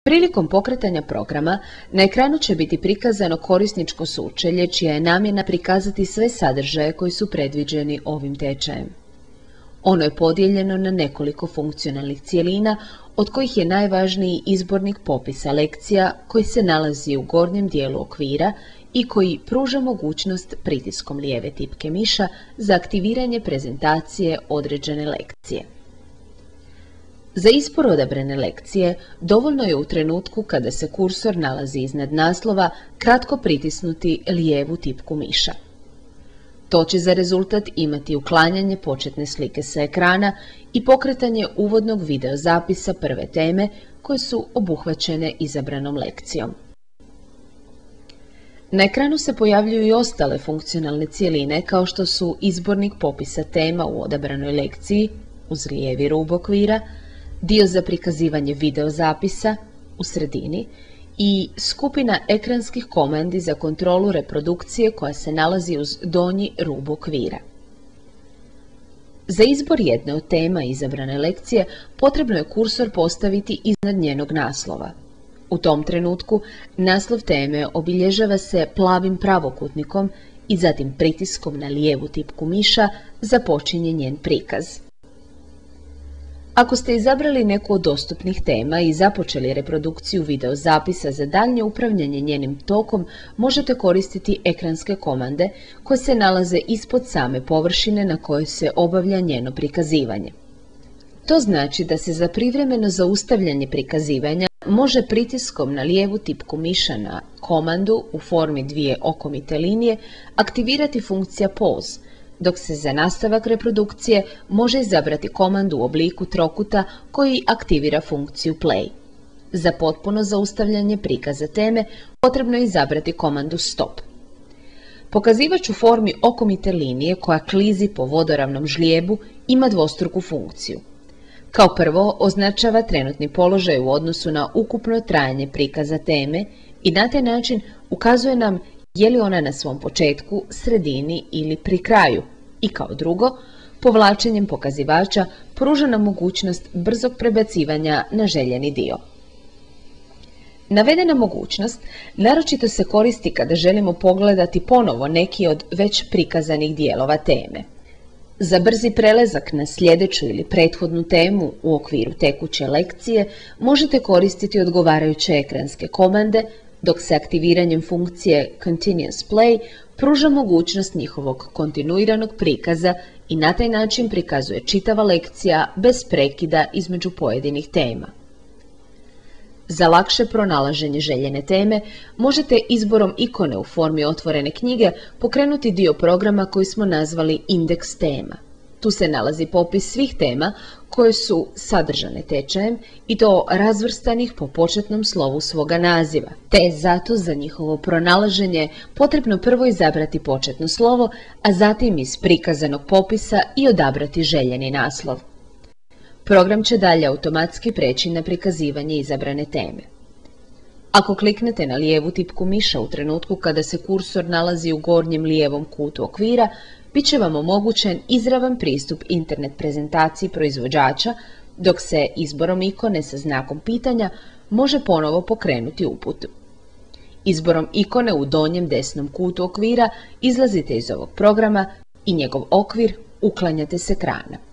Prilikom pokretanja programa, na ekranu će biti prikazano korisničko sučelje čija je namjena prikazati sve sadržaje koji su predviđeni ovim tečajem. Ono je podijeljeno na nekoliko funkcionalnih cjelina, od kojih je najvažniji izbornik popisa lekcija koji se nalazi u gornjem dijelu okvira i koji pruža mogućnost pritiskom lijeve tipke miša za aktiviranje prezentacije određene lekcije. Za izbor odabrane lekcije dovoljno je u trenutku kada se kursor nalazi iznad naslova kratko pritisnuti lijevu tipku miša. To će za rezultat imati uklanjanje početne slike sa ekrana i pokretanje uvodnog video zapisa prve teme koje su obuhvaćene izabranom lekcijom. Na ekranu se pojavljuju i ostale funkcionalne cjeline kao što su izbornik popisa tema u odabranoj lekciji uz lijevi rub okvira, dio za prikazivanje video zapisa u sredini i skupina ekranskih komandi za kontrolu reprodukcije koja se nalazi uz donji rub okvira. Za izbor jedne od tema izabrane lekcije potrebno je kursor postaviti iznad njenog naslova. U tom trenutku naslov teme obilježava se plavim pravokutnikom i zatim pritiskom na lijevu tipku miša započinje njen prikaz. Ako ste izabrali neku od dostupnih tema i započeli reprodukciju video zapisa za daljnje upravljanje njenim tokom, možete koristiti ekranske komande koje se nalaze ispod same površine na kojoj se obavlja njeno prikazivanje. To znači da se za privremeno zaustavljanje prikazivanja može pritiskom na lijevu tipku miša na komandu u formi dvije okomite linije aktivirati funkcija pause, dok se za nastavak reprodukcije može izabrati komandu u obliku trokuta koji aktivira funkciju play. Za potpuno zaustavljanje prikaza teme potrebno je izabrati komandu stop. Pokazivač u formi okomite linije koja klizi po vodoravnom žlijebu ima dvostruku funkciju. Kao prvo označava trenutni položaj u odnosu na ukupno trajanje prikaza teme i na taj način ukazuje nam je li ona na svom početku, sredini ili pri kraju i kao drugo, povlačenjem pokazivača pruža nam mogućnost brzog prebacivanja na željeni dio. Navedena mogućnost naročito se koristi kada želimo pogledati ponovo neki od već prikazanih dijelova teme. Za brzi prelazak na sljedeću ili prethodnu temu u okviru tekuće lekcije možete koristiti odgovarajuće ekranske komande, dok se aktiviranjem funkcije Continuous Play pruža mogućnost njihovog kontinuiranog prikaza i na taj način prikazuje čitava lekcija bez prekida između pojedinih tema. Za lakše pronalaženje željene teme možete izborom ikone u formi otvorene knjige pokrenuti dio programa koji smo nazvali indeks tema. Tu se nalazi popis svih tema koje su sadržane tečajem i to razvrstanih po početnom slovu svoga naziva, te je zato za njihovo pronalaženje potrebno prvo izabrati početno slovo, a zatim iz prikazanog popisa i odabrati željeni naslov. Program će dalje automatski preći na prikazivanje izabrane teme. Ako kliknete na lijevu tipku miša u trenutku kada se kursor nalazi u gornjem lijevom kutu okvira, bit će vam omogućen izravan pristup internet prezentaciji proizvođača, dok se izborom ikone sa znakom pitanja može ponovo pokrenuti uputu. Izborom ikone u donjem desnom kutu okvira izlazite iz ovog programa i njegov okvir uklanjate s ekrana.